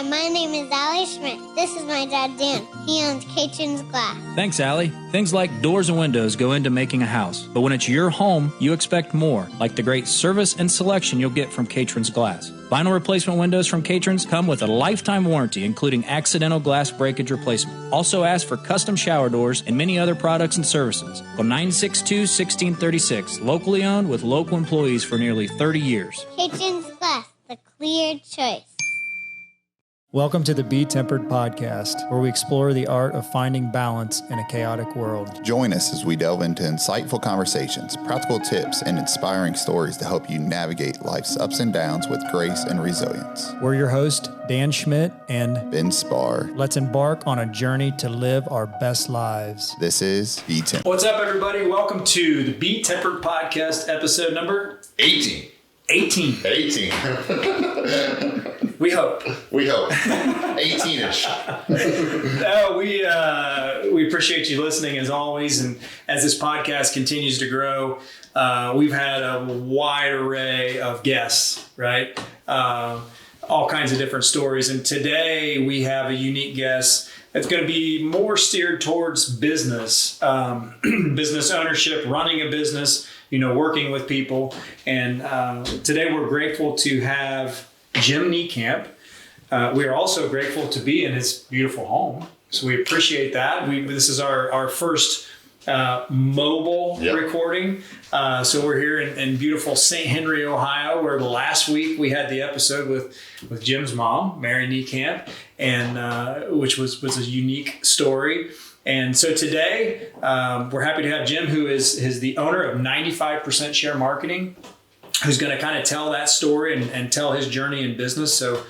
my name is Allie Schmidt. This is my dad, Dan. He owns Caitlin's Glass. Thanks, Allie. Things like doors and windows go into making a house. But when it's your home, you expect more, like the great service and selection you'll get from Caitlin's Glass. Vinyl replacement windows from Caitlin's come with a lifetime warranty, including accidental glass breakage replacement. Also ask for custom shower doors and many other products and services. Call 962-1636. Locally owned with local employees for nearly 30 years. Caitlin's Glass, the clear choice. Welcome to the BeTempered podcast, where we explore the art of finding balance in a chaotic world. Join us as we delve into insightful conversations, practical tips, and inspiring stories to help you navigate life's ups and downs with grace and resilience. We're your hosts, Dan Schmidt and Ben Spar. Let's embark on a journey to live our best lives. This is BeTempered. What's up, everybody? Welcome to the BeTempered podcast, episode number 18. 18. We hope. 18-ish. We appreciate you listening as always. And as this podcast continues to grow, we've had a wide array of guests, right? All kinds of different stories. And today we have a unique guest that's going to be more steered towards business, business ownership, running a business, working with people. And today we're grateful to have Jim Niekamp. We are also grateful to be in his beautiful home. So we appreciate that. This is our first mobile recording. So we're here in beautiful St. Henry, Ohio, where last week we had the episode with Jim's mom, Mary Niekamp, and which was a unique story. And so today we're happy to have Jim, who is the owner of 95% Share Marketing, who's going to kind of tell that story and tell his journey in business. So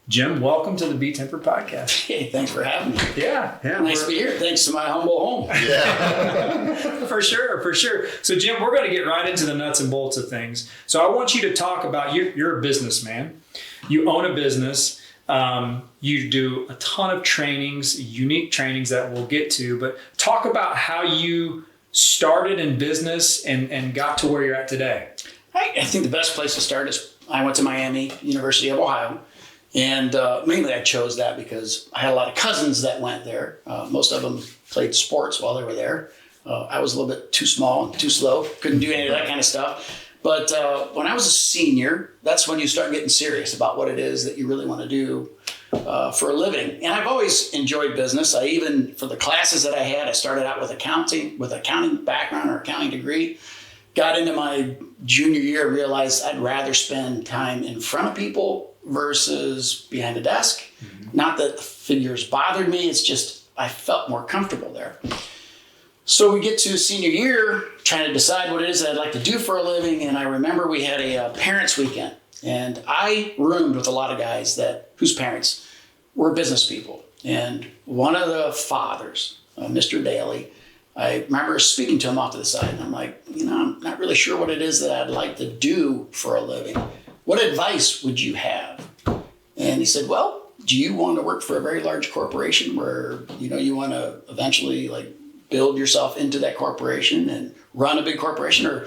Jim, welcome to the BeTempered podcast. Hey, thanks for having me. Yeah. Nice to be here. Thanks to my humble home. Yeah. For sure. So Jim, we're going to get right into the nuts and bolts of things. So I want you to talk about, you're a businessman. You own a business. You do a ton of trainings, unique trainings that we'll get to, but talk about how you started in business and got to where you're at today. I think the best place to start is I went to Miami, University of Ohio. And mainly I chose that because I had a lot of cousins that went there. Most of them played sports while they were there. I was a little bit too small and too slow. Couldn't do any of that kind of stuff. But when I was a senior, that's when you start getting serious about what it is that you really want to do for a living. And I've always enjoyed business. For the classes that I had, I started out with accounting background or accounting degree. Got into my junior year, realized I'd rather spend time in front of people versus behind a desk. Mm-hmm. Not that the figures bothered me, it's just I felt more comfortable there. So we get to senior year, trying to decide what it is that I'd like to do for a living, and I remember we had a parents' weekend, and I roomed with a lot of guys whose parents were business people. And one of the fathers, Mr. Daly, I remember speaking to him off to the side, and I'm like, I'm not really sure what it is that I'd like to do for a living. What advice would you have? And he said, well, do you want to work for a very large corporation where, you want to eventually build yourself into that corporation and run a big corporation? Or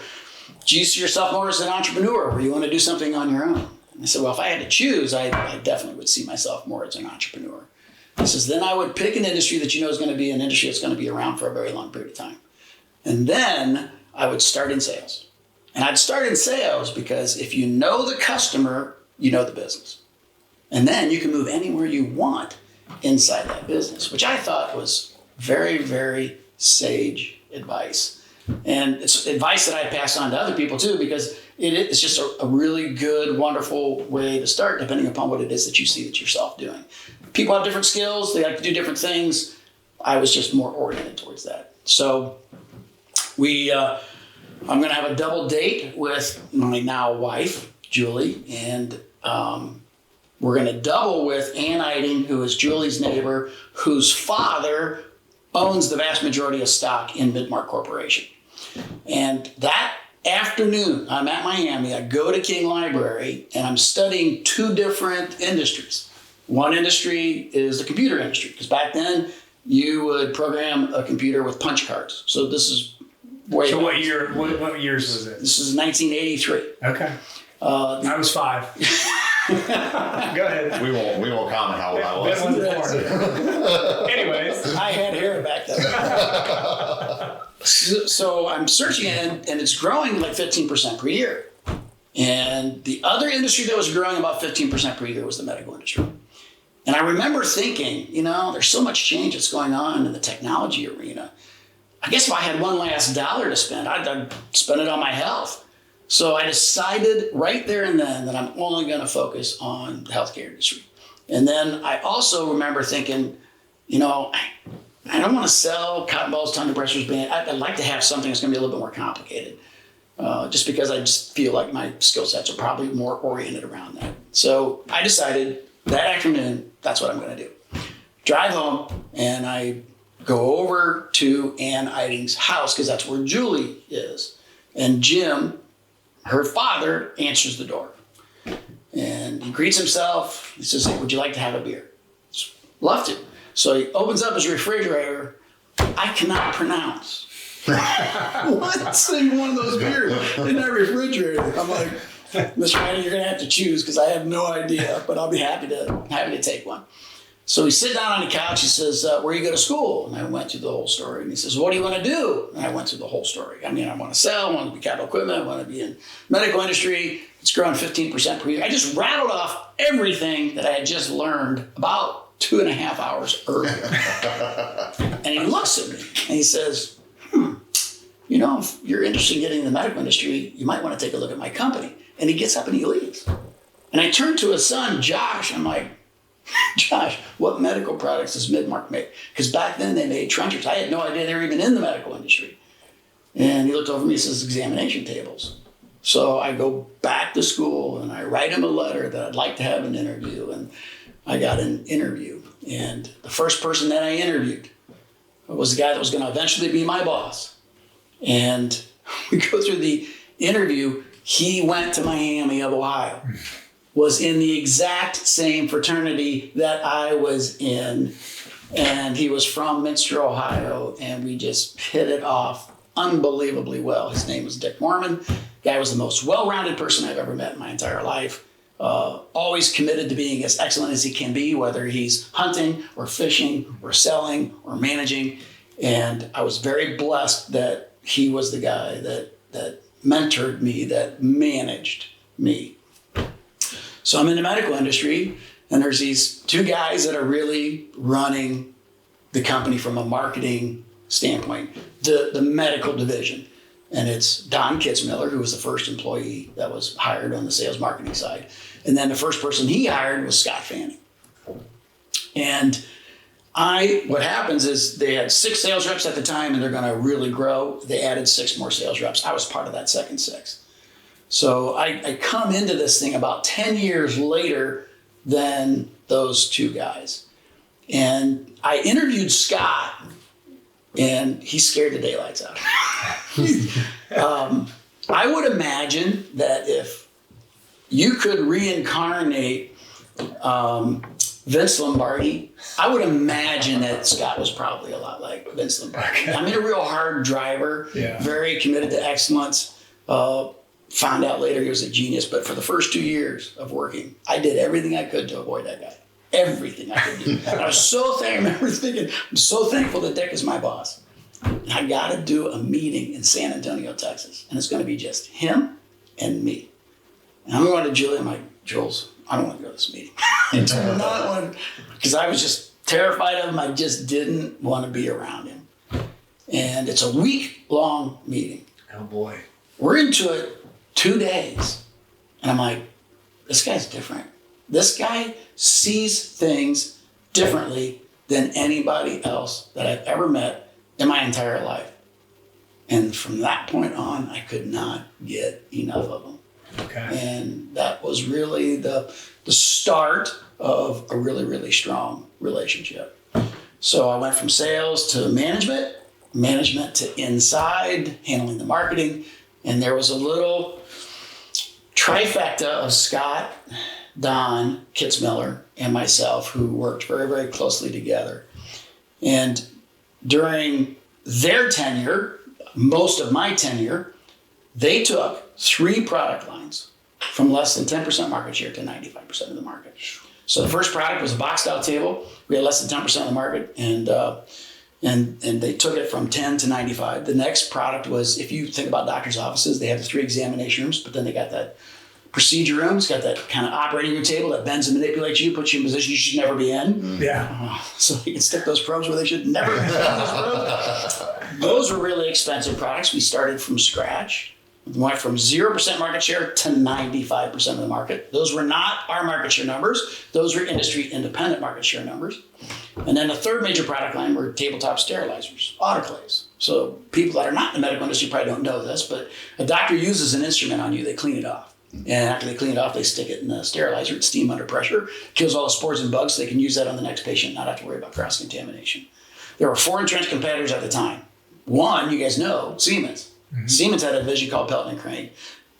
do you see yourself more as an entrepreneur where you want to do something on your own? And I said, well, if I had to choose, I definitely would see myself more as an entrepreneur. He says, then I would pick an industry that is going to be an industry that's going to be around for a very long period of time. And then I would start in sales. And I'd start in sales because if you know the customer, you know the business. And then you can move anywhere you want inside that business, which I thought was very, very sage advice. And it's advice that I pass on to other people too, because it's just a really good, wonderful way to start, depending upon what it is that you see that yourself doing. People have different skills. They like to do different things. I was just more oriented towards that. So I'm going to have a double date with my now wife, Julie, and we're going to double with Ann Eiding, who is Julie's neighbor, whose father owns the vast majority of stock in Midmark Corporation. And that afternoon, I'm at Miami, I go to King Library, and I'm studying two different industries. One industry is the computer industry, because back then you would program a computer with punch cards. So this is way So back. what years was it? This is 1983. Okay. I was 5. Go ahead. We won't comment how old I was. Ben wasn't born. Anyways. I had hair back then. So I'm searching it, and it's growing like 15% per year. And the other industry that was growing about 15% per year was the medical industry. And I remember thinking, there's so much change that's going on in the technology arena. I guess if I had one last dollar to spend, I'd spend it on my health. So I decided right there and then that I'm only going to focus on the healthcare industry. And then I also remember thinking, I don't want to sell cotton balls, tongue depressors, band. I'd like to have something that's going to be a little bit more complicated. Just because I just feel like my skill sets are probably more oriented around that. So I decided that afternoon, that's what I'm going to do. Drive home, and I go over to Ann Eiding's house, because that's where Julie is. And Jim, her father, answers the door. And he greets himself. He says, "Hey, would you like to have a beer?" Love to. So he opens up his refrigerator. I cannot pronounce one single one of those beers in that refrigerator. I'm like, "Mr. Eiding, you're going to have to choose, because I have no idea, but I'll be happy to take one." So we sit down on the couch. He says, "Where you go to school?" And I went through the whole story. And he says, "What do you want to do?" And I went through the whole story. I want to sell, I want to be capital equipment, I want to be in medical industry. It's growing 15% per year. I just rattled off everything that I had just learned about 2.5 hours earlier. And he looks at me and he says, if you're interested in getting in the medical industry, you might want to take a look at my company. And he gets up and he leaves. And I turn to his son, Josh. I'm like, "Josh, what medical products does Midmark make?" Because back then they made trenchers. I had no idea they were even in the medical industry. And he looked over at me and says, "Examination tables." So I go back to school and I write him a letter that I'd like to have an interview. And I got an interview. And the first person that I interviewed was the guy that was going to eventually be my boss. And we go through the interview. He went to Miami of Ohio, was in the exact same fraternity that I was in, and he was from Minster, Ohio, and we just hit it off unbelievably well. His name was Dick Mormon. Guy was the most well-rounded person I've ever met in my entire life. Always committed to being as excellent as he can be, whether he's hunting or fishing or selling or managing. And I was very blessed that he was the guy that mentored me, that managed me. So I'm in the medical industry, and there's these two guys that are really running the company from a marketing standpoint, the medical division. And it's Don Kitzmiller, who was the first employee that was hired on the sales marketing side. And then the first person he hired was Scott Fanning. And what happens is they had 6 sales reps at the time, and they're going to really grow. They added 6 more sales reps. I was part of that second 6. So I come into this thing about 10 years later than those two guys. And I interviewed Scott, and he scared the daylights out of me. I would imagine that if you could reincarnate Vince Lombardi, I would imagine that Scott was probably a lot like Vince Lombardi. I mean, a real hard driver, very committed to excellence. Found out later he was a genius, but for the first 2 years of working, I did everything I could to avoid that guy. Everything I could do. And I remember thinking, I'm so thankful that Dick is my boss. And I got to do a meeting in San Antonio, Texas, and it's going to be just him and me. And I'm going to Julie. I'm like, "Jules, I don't want to go to this meeting." I do not want to, because I was just terrified of him. I just didn't want to be around him. And it's a week-long meeting. Oh, boy. We're into it 2 days. And I'm like, this guy's different. This guy sees things differently than anybody else that I've ever met in my entire life. And from that point on, I could not get enough of him. Okay. And that was really the start of a really, really strong relationship. So I went from sales to management to inside, handling the marketing. And there was a little trifecta of Scott, Don Kitzmiller, and myself who worked very, very closely together. And during their tenure, most of my tenure, they took 3 product lines from less than 10% market share to 95% of the market. So the first product was a boxed out table. We had less than 10% of the market, and they took it from 10 to 95. The next product was, if you think about doctor's offices, they have the 3 examination rooms, but then they got that procedure room. It's got that kind of operating room table that bends and manipulates you, puts you in a position you should never be in. Yeah. So you can stick those probes where they should never be. Those were really expensive products. We started from scratch. We went from 0% market share to 95% of the market. Those were not our market share numbers. Those were industry independent market share numbers. And then the third major product line were tabletop sterilizers, autoclaves. So people that are not in the medical industry probably don't know this, but a doctor uses an instrument on you, they clean it off. And after they clean it off, they stick it in the sterilizer. It's steam under pressure, kills all the spores and bugs. So they can use that on the next patient, not have to worry about cross-contamination. There were 4 entrenched competitors at the time. One, you guys know, Siemens. Mm-hmm. Siemens had a division called Pelton & Crane.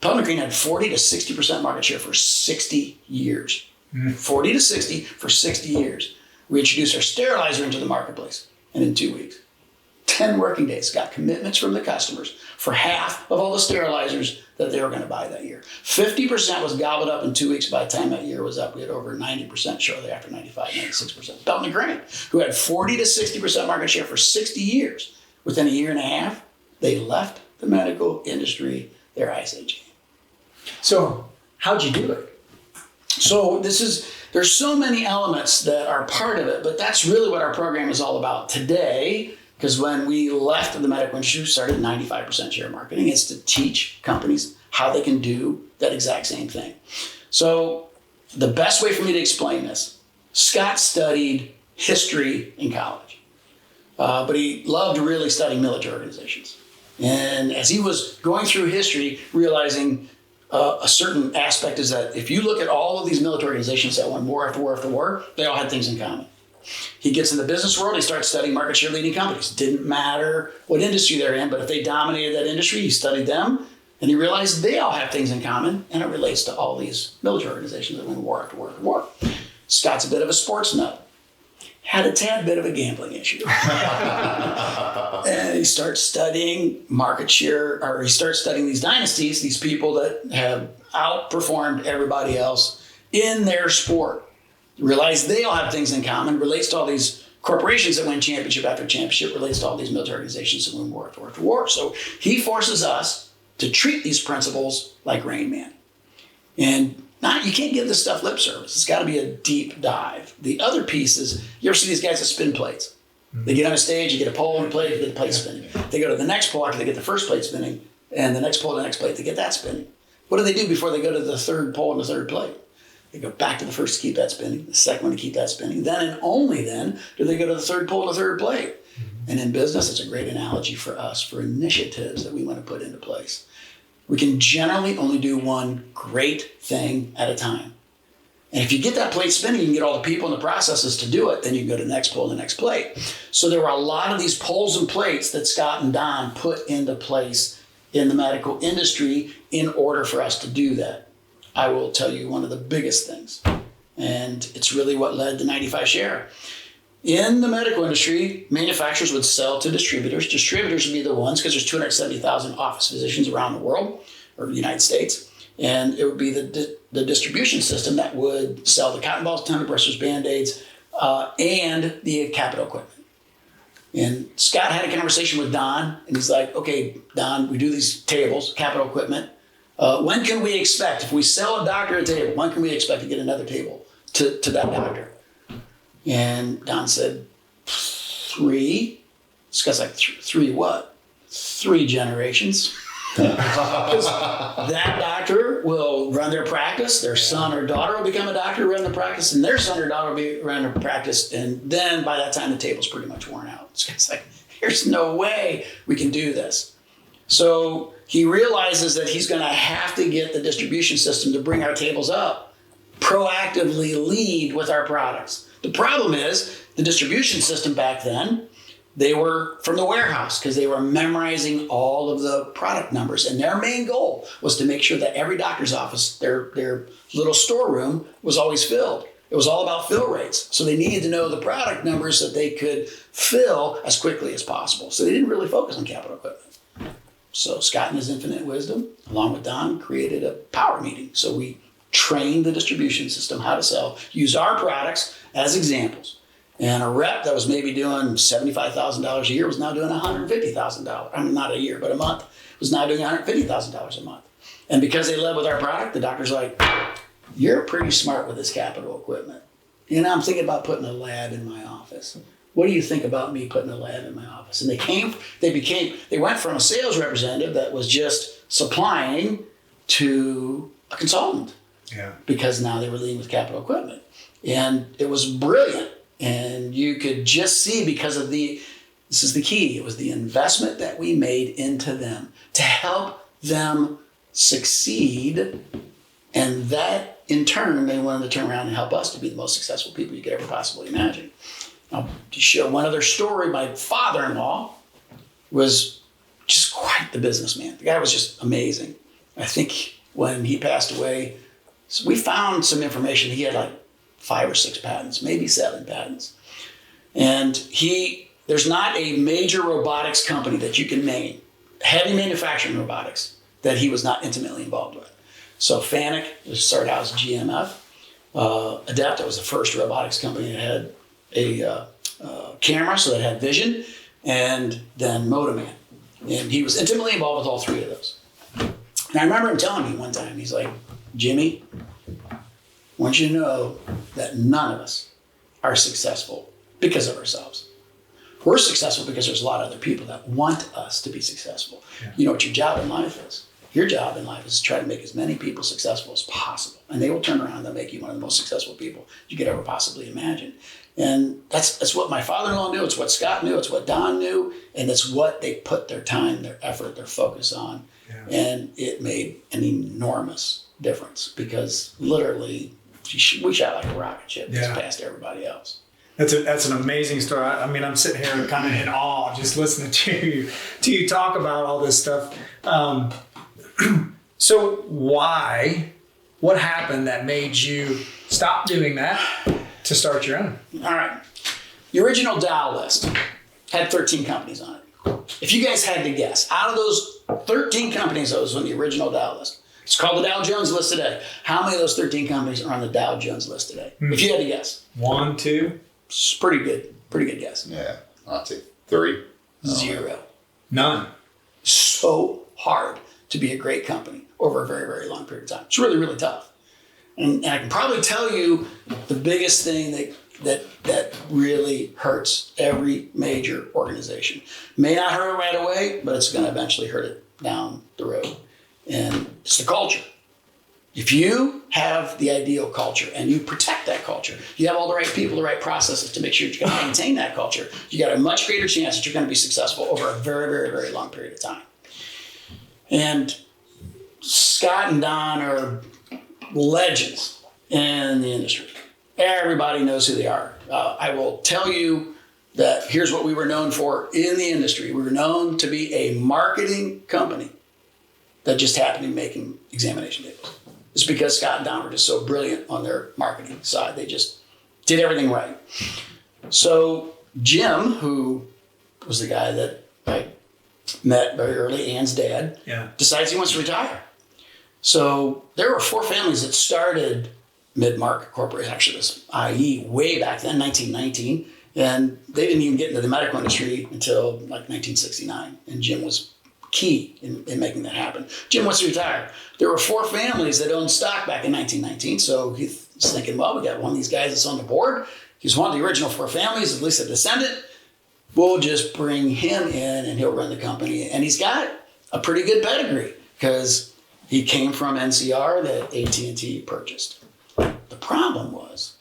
Pelton & Crane had 40 to 60% market share for 60 years. Mm-hmm. 40 to 60 for 60 years. We introduced our sterilizer into the marketplace, and in 2 weeks, 10 working days, got commitments from the customers for half of all the sterilizers that they were going to buy that year. 50% was gobbled up in 2 weeks. By the time that year was up, we had over 90% shortly after, 95, 96%. Pelton & Crane, who had 40 to 60% market share for 60 years. Within a year and a half, they left the medical industry, their Ice Age. So how'd you do it? So there's so many elements that are part of it, but that's really what our program is all about today. Because when we left the medical industry, we started 95% share marketing. It's to teach companies how they can do that exact same thing. So the best way for me to explain this, Scott studied history in college, but he loved really studying military organizations. And as he was going through history, realizing a certain aspect is that if you look at all of these military organizations that won war after war after war, they all had things in common. He gets in the business world, he starts studying market share leading companies. Didn't matter what industry they're in, but if they dominated that industry, he studied them, and he realized they all have things in common, and it relates to all these military organizations that win war after war after war. Scott's a bit of a sports nut. Had a tad bit of a gambling issue. And he starts studying market share, or he starts studying these dynasties, these people that have outperformed everybody else in their sport. Realize they all have things in common, relates to all these corporations that win championship after championship, relates to all these military organizations that win war after war after war. So he forces us to treat these principles like Rain Man. And you can't give this stuff lip service. It's got to be a deep dive. The other piece is, you ever see these guys that spin plates? Mm-hmm. They get on a stage, you get a pole and a plate, you get the plate spinning. They go to the next pole after they get the first plate spinning, and the next pole and the next plate, they get that spinning. What do they do before they go to the third pole and the third plate? They go back to the first to keep that spinning, the second one to keep that spinning. Then and only then do they go to the third pole and the third plate. Mm-hmm. And in business, it's a great analogy for us, for initiatives that we want to put into place. We can generally only do one great thing at a time. And if you get that plate spinning, you can get all the people and the processes to do it, then you can go to the next pole and the next plate. So there were a lot of these poles and plates that Scott and Don put into place in the medical industry in order for us to do that. I will tell you one of the biggest things, and it's really what led to 95 share. In the medical industry, manufacturers would sell to distributors. Distributors would be the ones, because there's 270,000 office physicians around the world, or the United States, and it would be the distribution system that would sell the cotton balls, tongue depressors, Band-Aids, and the capital equipment. And Scott had a conversation with Don, and he's like, okay, Don, we do these tables, capital equipment. When can we expect, if we sell a doctor a table, when can we expect to get another table to that doctor? And Don said, 3. Scott's like, 3 what? 3 generations. Because that doctor will run their practice, their son or daughter will become a doctor, run the practice, and their son or daughter will run the practice, and then by that time the table's pretty much worn out. Scott's like, there's no way we can do this. So he realizes that he's going to have to get the distribution system to bring our tables up, proactively lead with our products. The problem is the distribution system back then, they were from the warehouse because they were memorizing all of the product numbers. And their main goal was to make sure that every doctor's office, their little storeroom was always filled. It was all about fill rates. So they needed to know the product numbers that they could fill as quickly as possible. So they didn't really focus on capital equipment. So Scott in his infinite wisdom, along with Don, created a power meeting. So we trained the distribution system how to sell, use our products as examples. And a rep that was maybe doing $75,000 a year was now doing $150,000. I mean, not a year, but a month, was now doing $150,000 a month. And because they led with our product, the doctor's like, you're pretty smart with this capital equipment. And I'm thinking about putting a lab in my office. What do you think about me putting a lab in my office? And they went from a sales representative that was just supplying to a consultant. Yeah. Because now they were leading with capital equipment. And it was brilliant. And you could just see because of this is the key, it was the investment that we made into them to help them succeed. And that in turn, they wanted to turn around and help us to be the most successful people you could ever possibly imagine. Now, to share one other story, my father-in-law was just quite the businessman. The guy was just amazing. I think when he passed away, so we found some information. He had like 5 or 6 patents, maybe 7 patents. And there's not a major robotics company that you can name, heavy manufacturing robotics, that he was not intimately involved with. So Fanuc started out as GMF. Adapta was the first robotics company that had a camera, so that had vision, and then Motoman. And he was intimately involved with all 3 of those. And I remember him telling me one time, he's like, Jimmy, I want you to know that none of us are successful because of ourselves. We're successful because there's a lot of other people that want us to be successful. Yeah. You know what your job in life is? Your job in life is to try to make as many people successful as possible. And they will turn around and they'll make you one of the most successful people you could ever possibly imagine. And that's what my father-in-law knew. It's what Scott knew. It's what Don knew. And it's what they put their time, their effort, their focus on. Yeah. And it made an enormous difference because literally we shot like a rocket ship just past everybody else. That's an amazing story. I mean, I'm sitting here kind of in awe just listening to you talk about all this stuff. So what happened that made you stop doing that to start your own? All right. The original Dow list had 13 companies on it. If you guys had to guess, out of those 13 companies that was on the original Dow list, it's called the Dow Jones list today. How many of those 13 companies are on the Dow Jones list today? If you had to guess. 1, 2? It's pretty good guess. Yeah, I'd say 3. 0. None. So hard to be a great company over a very, very long period of time. It's really, really tough. And I can probably tell you the biggest thing that really hurts every major organization. May not hurt it right away, but it's going to eventually hurt it down the road. And it's the culture. If you have the ideal culture and you protect that culture, you have all the right people, the right processes to make sure you're going to maintain that culture, you got a much greater chance that you're going to be successful over a very, very, very long period of time. And Scott and Don are legends in the industry. Everybody knows who they are. I will tell you that here's what we were known for in the industry. We were known to be a marketing company that just happened to be making examination tables. It's because Scott and Don were just so brilliant on their marketing side. They just did everything right. So Jim, who was the guy that I met very early, Ann's dad, decides he wants to retire. So there were 4 families that started Mid-Market Corporation, actually it was IE way back then, 1919. And they didn't even get into the medical industry until like 1969. And Jim was key in making that happen. Jim wants to retire. There were 4 families that owned stock back in 1919. So he's thinking, well, we got one of these guys that's on the board. He's one of the original 4 families, at least a descendant. We'll just bring him in and he'll run the company. And he's got a pretty good pedigree because he came from NCR that AT&T purchased. The problem was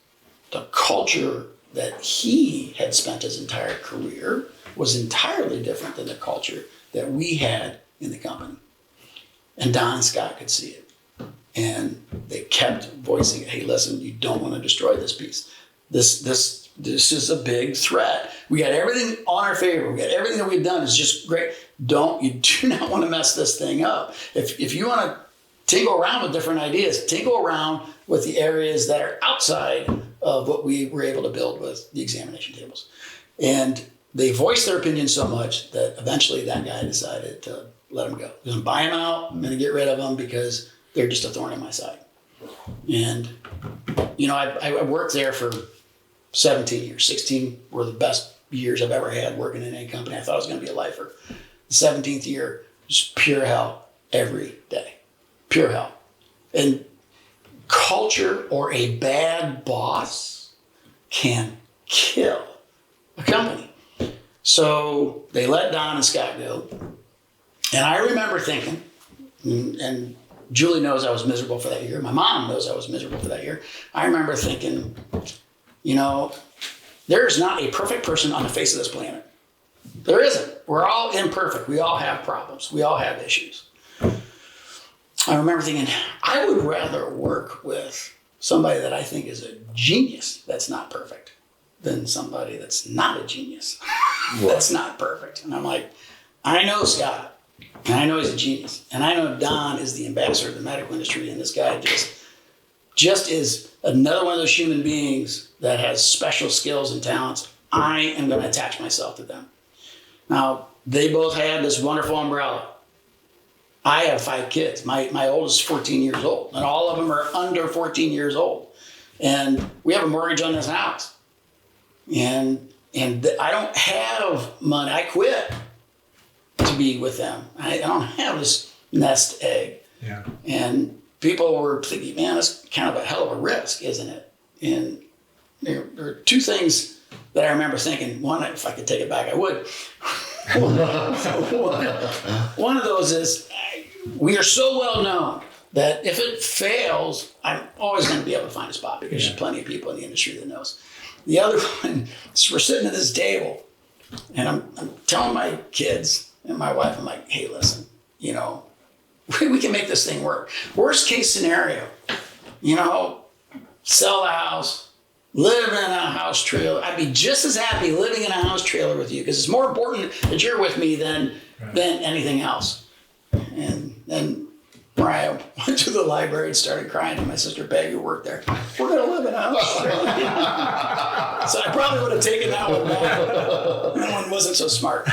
the culture that he had spent his entire career was entirely different than the culture that we had in the company. And Don and Scott could see it. And they kept voicing, hey, listen, you don't want to destroy this piece. This is a big threat. We got everything on our favor. We got everything that we've done is just great. You do not want to mess this thing up. If you want to tingle around with different ideas, tingle around with the areas that are outside of what we were able to build with the examination tables. And they voiced their opinion so much that eventually that guy decided to let them go. I'm going to buy them out. I'm going to get rid of them because they're just a thorn in my side. And, you know, I worked there for 17 years. 16 were the best years I've ever had working in any company. I thought I was going to be a lifer. The 17th year was pure hell every day. Pure hell. And culture or a bad boss can kill a company. So they let Don and Scott go. And I remember thinking, and Julie knows I was miserable for that year. My mom knows I was miserable for that year. I remember thinking, you know, there is not a perfect person on the face of this planet. There isn't. We're all imperfect. We all have problems. We all have issues. I remember thinking, I would rather work with somebody that I think is a genius that's not perfect than somebody that's not a genius that's not perfect. And I'm like, I know Scott. And I know he's a genius. And I know Don is the ambassador of the medical industry. And this guy just is another one of those human beings that has special skills and talents. I am going to attach myself to them. Now, they both had this wonderful umbrella. I have 5 kids. My oldest is 14 years old. And all of them are under 14 years old. And we have a mortgage on this house. And I don't have money. I quit to be with them. I don't have this nest egg. Yeah. And people were thinking, man, that's kind of a hell of a risk, isn't it? And there are 2 things that I remember thinking. One, if I could take it back, I would. One of those is we are so well known that if it fails, I'm always going to be able to find a spot because there's plenty of people in the industry that knows. The other one is we're sitting at this table and I'm telling my kids and my wife, I'm like, hey, listen, you know, we can make this thing work. Worst case scenario, you know, sell the house, live in a house trailer. I'd be just as happy living in a house trailer with you because it's more important that you're with me than anything else. And then Mariah went to the library and started crying to my sister Peggy, who worked there. We're going to live in a house trailer. So I probably would have taken that one back. That one wasn't so smart.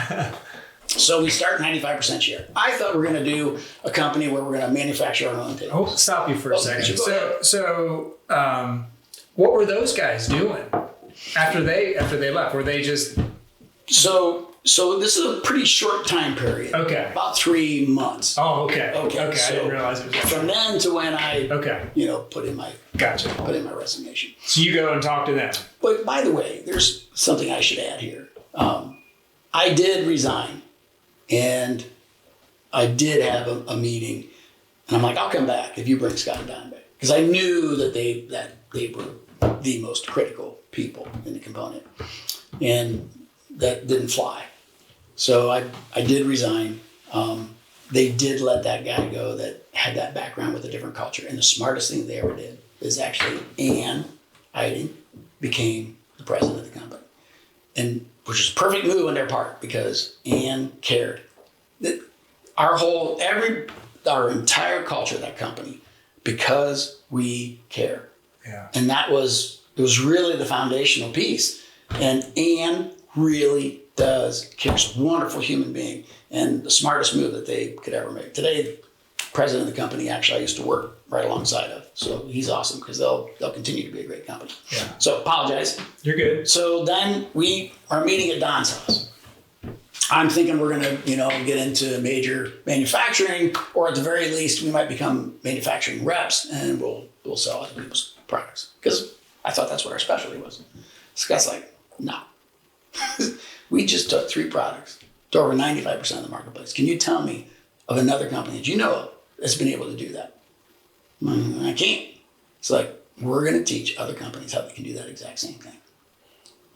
So we start 95% share. I thought we were going to do a company where we're going to manufacture our own tables. Oh, stop you for a second. So, what were those guys doing after they left? Were they just So this is a pretty short time period. Okay. About 3 months. Oh, okay. Okay. So I didn't realize it was that from then to when I put in my resignation. So you go and talk to them. But by the way, there's something I should add here. I did resign, and I did have a meeting, and I'm like, I'll come back if you bring Scott and Don back, because I knew that they were the most critical people in the component, and that didn't fly. So I did resign. They did let that guy go that had that background with a different culture, and the smartest thing they ever did is actually Ann Eiding became the president of the company, and which was a perfect move on their part because Ann cared. That our entire culture of that company, because we care. Yeah. And it was really the foundational piece. And Ann really does care. She's a wonderful human being and the smartest move that they could ever make. Today, president of the company, actually, I used to work right alongside of. So he's awesome because they'll continue to be a great company. Yeah. So apologize. You're good. So then we are meeting at Don's house. I'm thinking we're going to, get into major manufacturing, or at the very least, we might become manufacturing reps and we'll sell other people's products. Because I thought that's what our specialty was. Scott's like, no. We just took 3 products to over 95% of the marketplace. Can you tell me of another company that you know of that's been able to do that? I can't. It's like, we're going to teach other companies how they can do that exact same thing.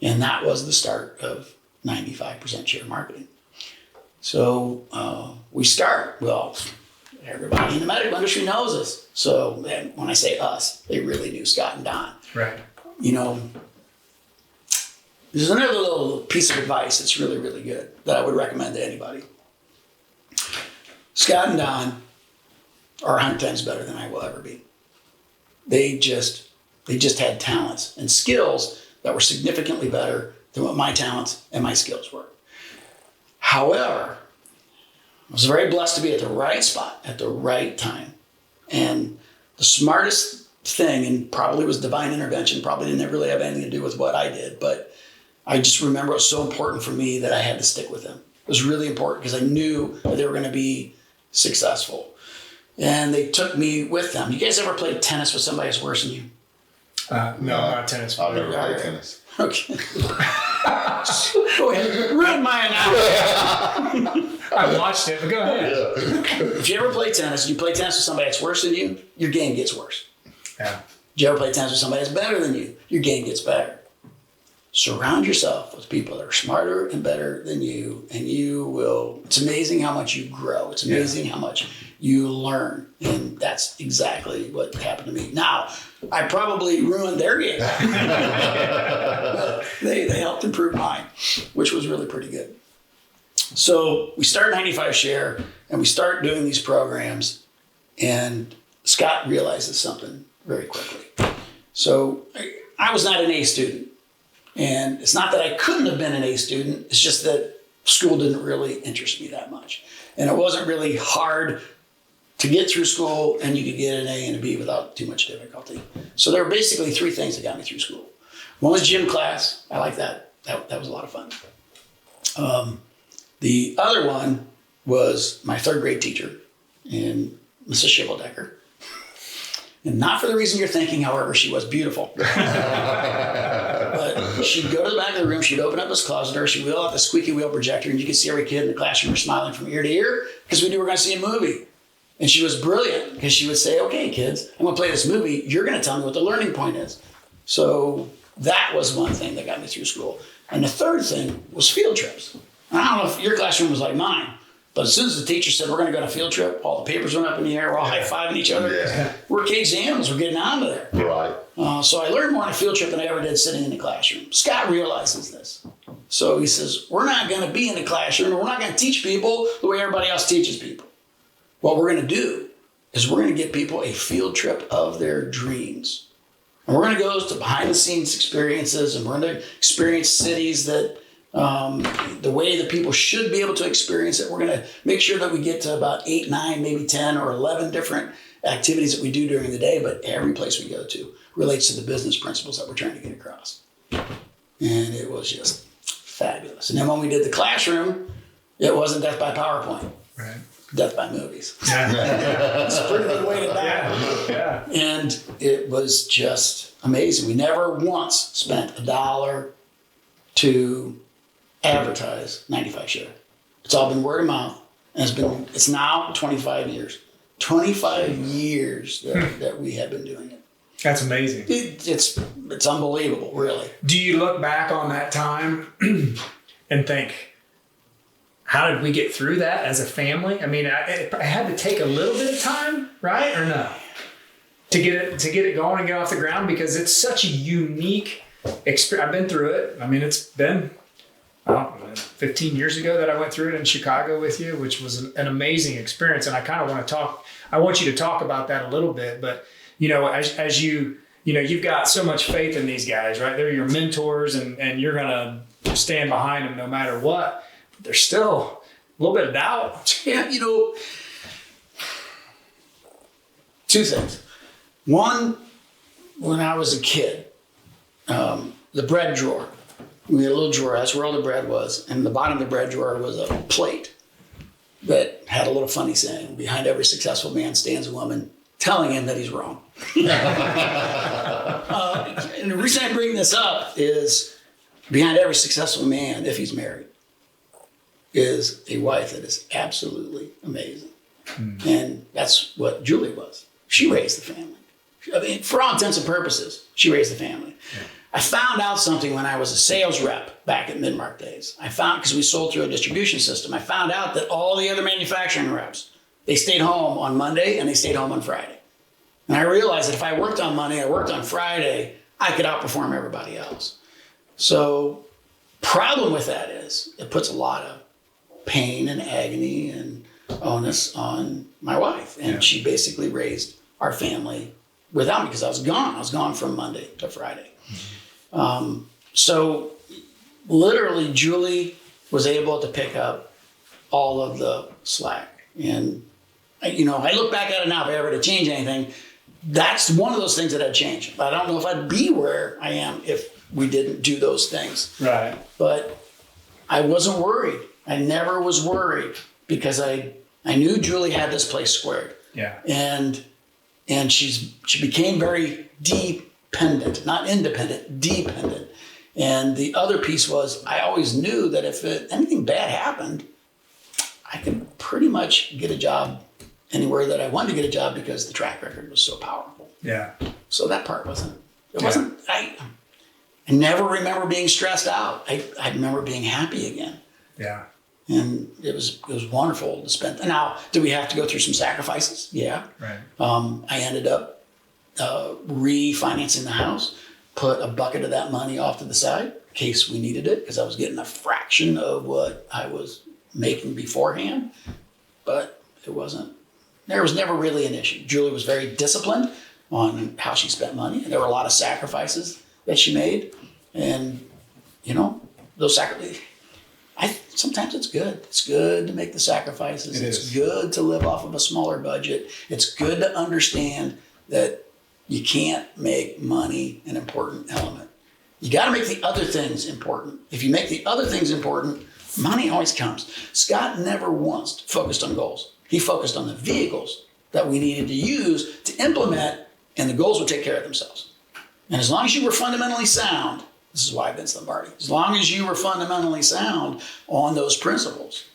And that was the start of 95% share marketing. So we start, everybody in the medical industry knows us. So when I say us, they really knew Scott and Don. Right. There's another little piece of advice that's really, really good that I would recommend to anybody. Scott and Don are 100 times better than I will ever be. They just had talents and skills that were significantly better than what my talents and my skills were. However, I was very blessed to be at the right spot at the right time. And the smartest thing, and probably was divine intervention, probably didn't really have anything to do with what I did, but I just remember it was so important for me that I had to stick with them. It was really important because I knew that they were going to be successful. And they took me with them. You guys ever played tennis with somebody that's worse than you? No, not tennis. I've never played tennis. Okay. Go ahead. Ruin my analogy. I watched it, but go ahead. If you ever play tennis, you play tennis with somebody that's worse than you, your game gets worse. Yeah. If you ever play tennis with somebody that's better than you, your game gets better. Surround yourself with people that are smarter and better than you, and you will. It's amazing how much you grow. It's amazing how much you learn. And that's exactly what happened to me. Now, I probably ruined their game. They helped improve mine, which was really pretty good. So we start 95 Share, and we start doing these programs, and Scott realizes something very quickly. So I was not an A student. And it's not that I couldn't have been an A student. It's just that school didn't really interest me that much. And it wasn't really hard to get through school, and you could get an A and a B without too much difficulty. So there were basically three things that got me through school. One was gym class. I like that. That was a lot of fun. The other one was my third grade teacher, and Mrs. Shiveldecker. And not for the reason you're thinking, however, she was beautiful. But she'd go to the back of the room, she'd open up this closet door, she'd wheel out the squeaky wheel projector, and you could see every kid in the classroom smiling from ear to ear because we knew we were going to see a movie. And she was brilliant because she would say, okay, kids, I'm going to play this movie. You're going to tell me what the learning point is. So that was one thing that got me through school. And the third thing was field trips. And I don't know if your classroom was like mine, but as soon as the teacher said, we're going to go on a field trip, all the papers went up in the air, we're all high-fiving each other. Yeah. We're caged animals, we're getting out of there. Right. So I learned more on a field trip than I ever did sitting in the classroom. Scott realizes this. So he says, we're not going to be in the classroom, and we're not going to teach people the way everybody else teaches people. What we're going to do is we're going to get people a field trip of their dreams. And we're going to go to behind-the-scenes experiences, and we're going to experience cities that the way that people should be able to experience it. We're going to make sure that we get to about 8, 9, maybe 10 or 11 different activities that we do during the day, but every place we go to relates to the business principles that we're trying to get across. And it was just fabulous. And then when we did the classroom, it wasn't death by PowerPoint. Right. Death by movies. Yeah. It's a pretty good way to die. Yeah. And it was just amazing. We never once spent $1 to advertise 95 Share. It's all been word of mouth, and it's now 25 years. 25 years that we have been doing it. That's amazing. It's unbelievable, really. Do you look back on that time and think, how did we get through that as a family? I mean, it had to take a little bit of time, right? Or no? To get it going and get off the ground, because it's such a unique experience. I've been through it. I mean, it's been 15 years ago that I went through it in Chicago with you, which was an amazing experience. And I kind of want you to talk about that a little bit. But, as you've got so much faith in these guys, right? They're your mentors, and you're going to stand behind them no matter what. But there's still a little bit of doubt. Yeah, two things. One, when I was a kid, the bread drawer. We had a little drawer. That's where all the bread was. And the bottom of the bread drawer was a plate that had a little funny saying, behind every successful man stands a woman telling him that he's wrong. And the reason I bring this up is behind every successful man, if he's married, is a wife that is absolutely amazing. Mm. And that's what Julie was. She raised the family. I mean, for all intents and purposes, she raised the family. Yeah. I found out something when I was a sales rep back at Midmark days. Because we sold through a distribution system, I found out that all the other manufacturing reps, they stayed home on Monday and they stayed home on Friday. And I realized that if I worked on Monday, I worked on Friday, I could outperform everybody else. So problem with that is it puts a lot of pain and agony and onus on my wife. And she basically raised our family without me because I was gone. I was gone from Monday to Friday. So literally Julie was able to pick up all of the slack. And, I look back at it now, if I ever to change anything, that's one of those things that I'd change. I don't know if I'd be where I am if we didn't do those things. Right. But I wasn't worried. I never was worried because I knew Julie had this place squared. Yeah. And she became very dependent, not independent, dependent. And the other piece was I always knew that if anything bad happened, I could pretty much get a job anywhere that I wanted to get a job because the track record was so powerful. Yeah. So that part wasn't. I never remember being stressed out. I remember being happy again. Yeah. And it was wonderful to spend. Now, did we have to go through some sacrifices? Yeah. Right. I ended up refinancing the house, put a bucket of that money off to the side in case we needed it because I was getting a fraction of what I was making beforehand. But there was never really an issue. Julie was very disciplined on how she spent money. And there were a lot of sacrifices that she made. And, those sacrifices, sometimes it's good. It's good to make the sacrifices. It's good to live off of a smaller budget. It's good to understand that you can't make money an important element. You got to make the other things important. If you make the other things important, money always comes. Scott never once focused on goals. He focused on the vehicles that we needed to use to implement, and the goals would take care of themselves. And as long as you were fundamentally sound, this is why Vince Lombardi, as long as you were fundamentally sound on those principles,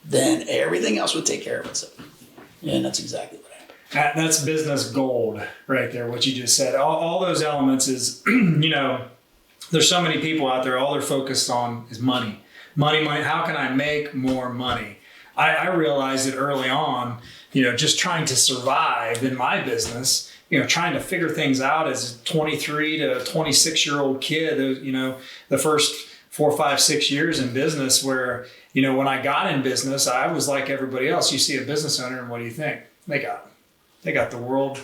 then everything else would take care of itself. And that's exactly what happened. That's business gold right there, what you just said. All those elements is, there's so many people out there, all they're focused on is money. Money. How can I make more money? I realized it early on, just trying to survive in my business, trying to figure things out as a 23 to 26-year-old kid, the first 4, 5, 6 years in business where, when I got in business, I was like everybody else. You see a business owner and what do you think? They got the world,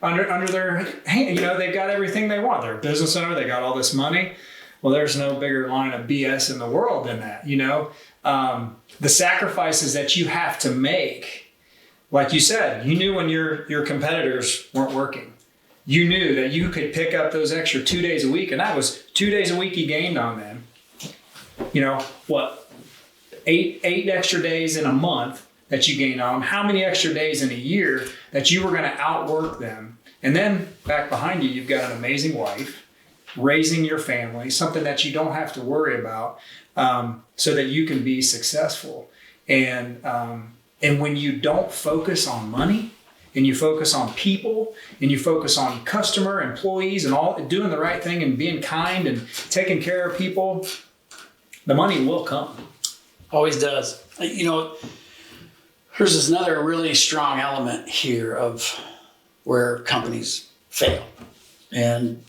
under their hand, they've got everything they want. They're a business owner. They got all this money. Well, there's no bigger line of BS in the world than that, the sacrifices that you have to make. Like you said, you knew when your competitors weren't working. You knew that you could pick up those extra 2 days a week, and that was 2 days a week you gained on them. 8 extra days in a month that you gained on them. How many extra days in a year that you were going to outwork them? And then back behind you, you've got an amazing wife, raising your family, something that you don't have to worry about, so that you can be successful. And when you don't focus on money, and you focus on people, and you focus on customer, employees, and all doing the right thing and being kind and taking care of people, the money will come. Always does. There's another really strong element here of where companies fail. And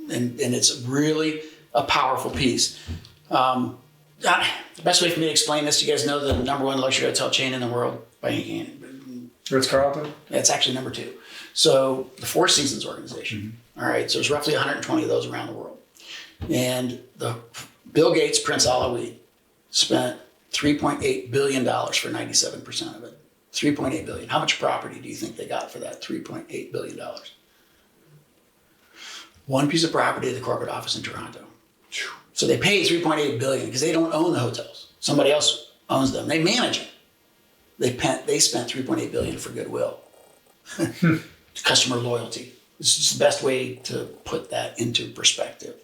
it's really a powerful piece. The best way for me to explain this, you guys know the number one luxury hotel chain in the world by Ritz-Carlton? It's actually number 2. So the Four Seasons organization. Mm-hmm. All right. So there's roughly 120 of those around the world. And Bill Gates, Prince Ali, spent $3.8 billion for 97% of it. $3.8 billion. How much property do you think they got for that $3.8 billion? One piece of property at the corporate office in Toronto. So they paid $3.8 billion because they don't own the hotels. Somebody else owns them. They manage it. They spent $3.8 billion for goodwill. Customer loyalty. This is the best way to put that into perspective.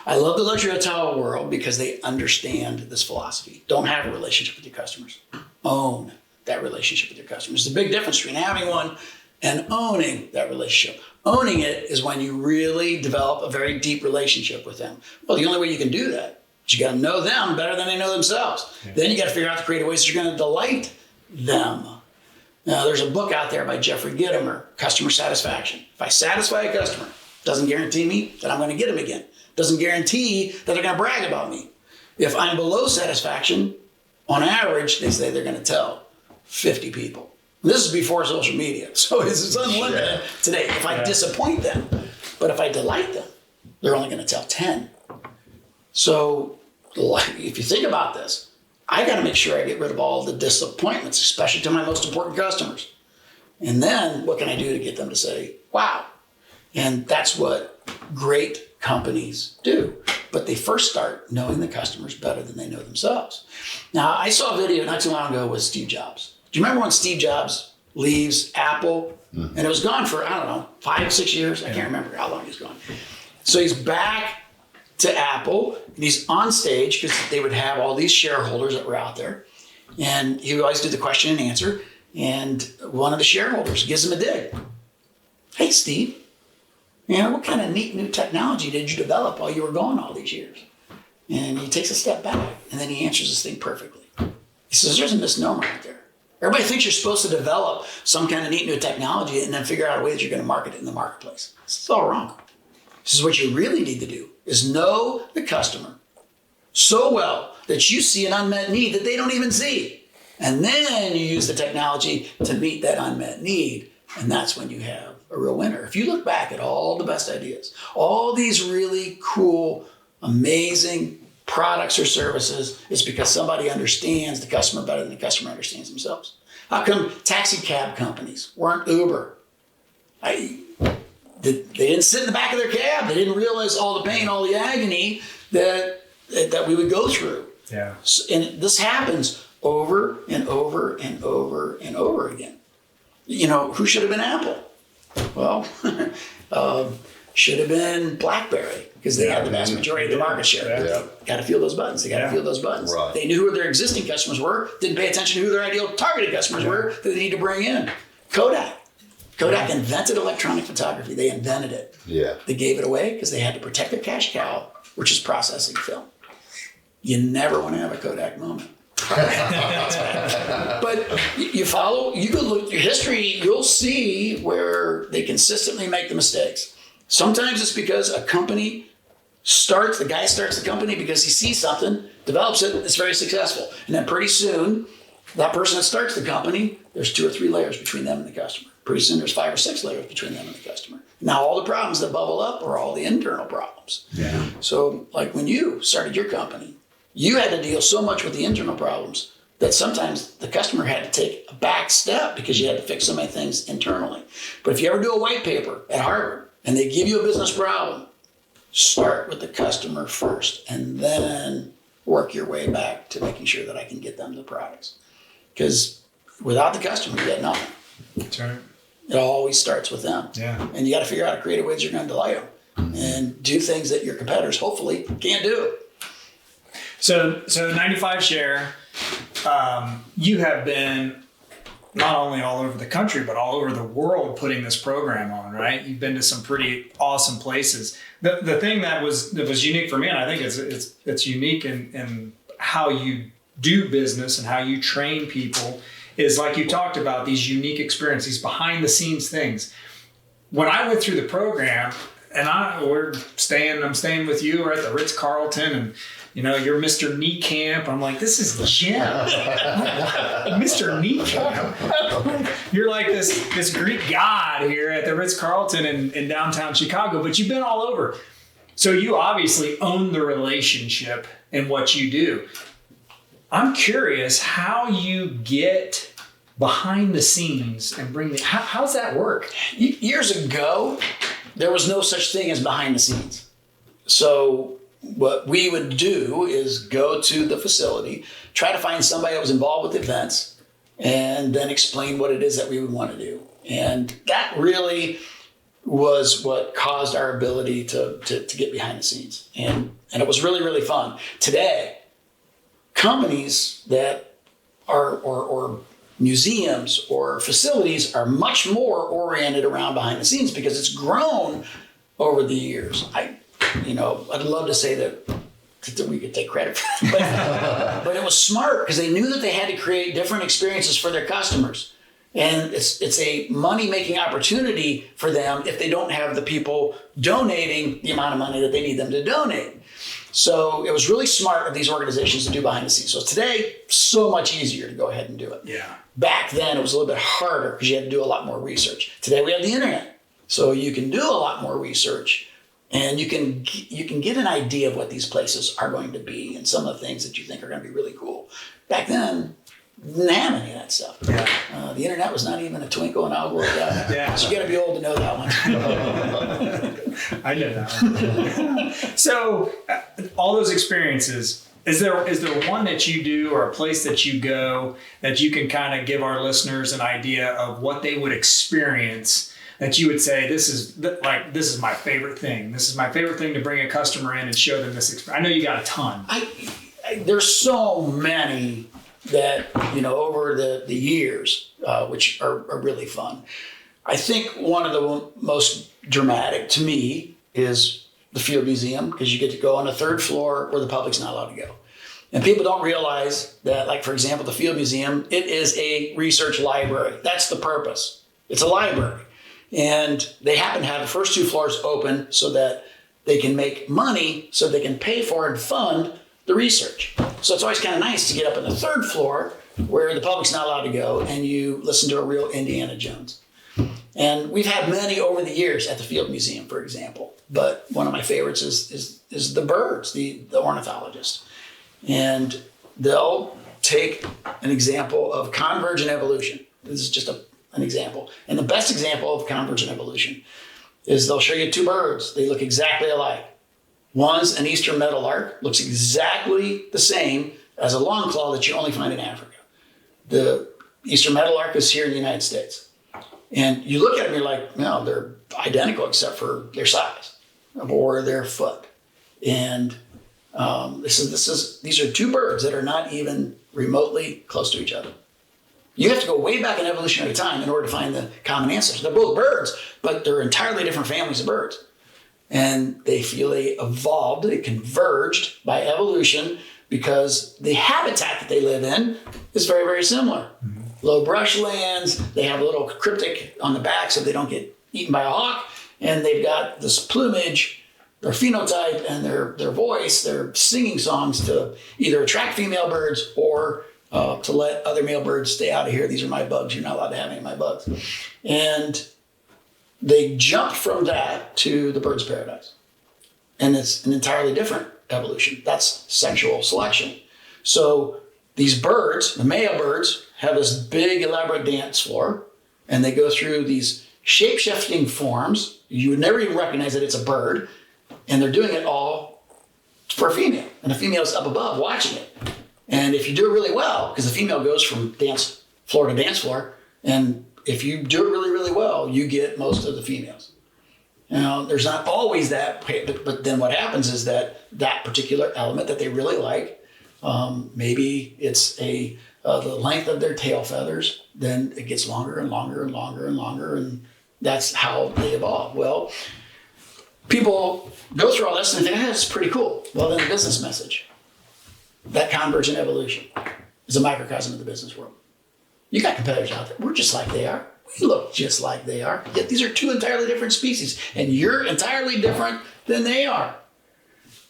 I love the luxury hotel world because they understand this philosophy. Don't have a relationship with your customers. Own that relationship with your customers. There's a big difference between having one and owning that relationship. Owning it is when you really develop a very deep relationship with them. Well, the only way you can do that is you got to know them better than they know themselves. Yeah. Then you got to figure out the creative ways that you're going to delight them. Now, there's a book out there by Jeffrey Gitomer, Customer Satisfaction. If I satisfy a customer, doesn't guarantee me that I'm going to get them again. Doesn't guarantee that they're going to brag about me. If I'm below satisfaction, on average, they say they're going to tell 50 people. This is before social media, so it's unlimited today. If I disappoint them, but if I delight them, they're only going to tell 10. So if you think about this, I got to make sure I get rid of all the disappointments, especially to my most important customers. And then what can I do to get them to say, wow? And that's what great companies do. But they first start knowing the customers better than they know themselves. Now, I saw a video not too long ago with Steve Jobs. Do you remember when Steve Jobs leaves Apple? And it was gone for, 5, 6 years. I can't remember how long he was gone. So he's back to Apple, and he's on stage because they would have all these shareholders that were out there. And he would always do the question and answer. And one of the shareholders gives him a dig. Hey, Steve, what kind of neat new technology did you develop while you were gone all these years? And he takes a step back, and then he answers this thing perfectly. He says, there's a misnomer out there. Everybody thinks you're supposed to develop some kind of neat new technology and then figure out a way that you're going to market it in the marketplace. This is all wrong. This is what you really need to do, is know the customer so well that you see an unmet need that they don't even see. And then you use the technology to meet that unmet need. And that's when you have a real winner. If you look back at all the best ideas, all these really cool, amazing products or services, it's because somebody understands the customer better than the customer understands themselves. How come taxi cab companies weren't Uber? They didn't sit in the back of their cab. They didn't realize all the pain, all the agony that we would go through. Yeah. And this happens over and over and over and over again. Who should have been Apple? Well, should have been BlackBerry, because they had the vast majority of the market share. Yeah. Got to feel those buttons. They got to feel those buttons. Right. They knew who their existing customers were, didn't pay attention to who their ideal targeted customers were that they need to bring in. Kodak invented electronic photography. They invented it. Yeah. They gave it away because they had to protect their cash cow, which is processing film. You never want to have a Kodak moment. But you go look at your history, you'll see where they consistently make the mistakes. Sometimes it's because a company the guy starts the company because he sees something, develops it, it's very successful. And then pretty soon, that person that starts the company, there's 2 or 3 layers between them and the customer. Pretty soon there's 5 or 6 layers between them and the customer. Now all the problems that bubble up are all the internal problems. Yeah. So like when you started your company, you had to deal so much with the internal problems that sometimes the customer had to take a back step because you had to fix so many things internally. But if you ever do a white paper at Harvard and they give you a business problem, start with the customer first and then work your way back to making sure that I can get them the products. Because without the customer, you get nothing. That's right. It always starts with them. Yeah. And you got to figure out creative ways you're going to delight them and do things that your competitors hopefully can't do. So 95 share, you have been not only all over the country, but all over the world putting this program on, right? You've been to some pretty awesome places. The thing that was unique for me, and I think it's unique in how you do business and how you train people, is like you talked about, these unique experiences, these behind the scenes things. When I went through the program, and I'm staying with you, we're at the Ritz-Carlton, and you're Mr. Niekamp. I'm like, this is Jim. Mr. Niekamp. You're like this Greek god here at the Ritz-Carlton in downtown Chicago, but you've been all over. So you obviously own the relationship in what you do. I'm curious how you get behind the scenes and how's that work? Years ago, there was no such thing as behind the scenes. So what we would do is go to the facility, try to find somebody that was involved with events, and then explain what it is that we would want to do. And that really was what caused our ability to get behind the scenes. And it was really, really fun. Today, companies that are or museums or facilities are much more oriented around behind the scenes because it's grown over the years. I'd love to say that we could take credit for it, but it was smart because they knew that they had to create different experiences for their customers. And it's a money-making opportunity for them if they don't have the people donating the amount of money that they need them to donate. So it was really smart of these organizations to do behind the scenes. So today, so much easier to go ahead and do it. Yeah. Back then, it was a little bit harder because you had to do a lot more research. Today, we have the internet. So you can do a lot more research And you can get an idea of what these places are going to be and some of the things that you think are going to be really cool. Back then, didn't have any of that stuff. Yeah. The internet was not even a twinkle in our world. Yeah. So you got to be old to know that one. I know that one. So all those experiences, is there one that you do or a place that you go that you can kind of give our listeners an idea of what they would experience that you would say, this is my favorite thing. This is my favorite thing to bring a customer in and show them this experience. I know you got a ton. There's so many that, over the years, which are really fun. I think one of the most dramatic to me is the Field Museum, because you get to go on the third floor where the public's not allowed to go. And people don't realize that, like, for example, the Field Museum, it is a research library. That's the purpose. It's a library. And they happen to have the first two floors open so that they can make money, so they can pay for and fund the research. So it's always kind of nice to get up on the third floor where the public's not allowed to go and you listen to a real Indiana Jones. And we've had many over the years at the Field Museum, for example. But one of my favorites is the birds, the ornithologists. And they'll take an example of convergent evolution. This is just an example. And the best example of convergent evolution is they'll show you two birds. They look exactly alike. One's an eastern meadowlark, looks exactly the same as a longclaw that you only find in Africa. The eastern meadowlark is here in the United States. And you look at them, you're like, no, they're identical except for their size or their foot. And these are two birds that are not even remotely close to each other. You have to go way back in evolutionary time in order to find the common ancestors. They're both birds, but they're entirely different families of birds. And they feel they evolved, they converged by evolution because the habitat that they live in is very, very similar. Mm-hmm. Low brushlands, they have a little cryptic on the back so they don't get eaten by a hawk, and they've got this plumage, their phenotype and their voice, their singing songs to either attract female birds or to let other male birds stay out of here. These are my bugs. You're not allowed to have any of my bugs. And they jumped from that to the bird's paradise. And it's an entirely different evolution. That's sexual selection. So these birds, the male birds, have this big elaborate dance floor, and they go through these shape-shifting forms. You would never even recognize that it's a bird, and they're doing it all for a female. And the female's up above watching it. And if you do it really well, because the female goes from dance floor to dance floor, and if you do it really, really well, you get most of the females. Now, there's not always that, but then what happens is that particular element that they really like, maybe it's the length of their tail feathers, then it gets longer and longer and longer and longer, and that's how they evolve. Well, people go through all this and think, that's pretty cool. Well, then the business message, that convergent evolution is a microcosm of the business world. You got competitors out there. We're just like they are. We look just like they are. Yet these are two entirely different species, and you're entirely different than they are.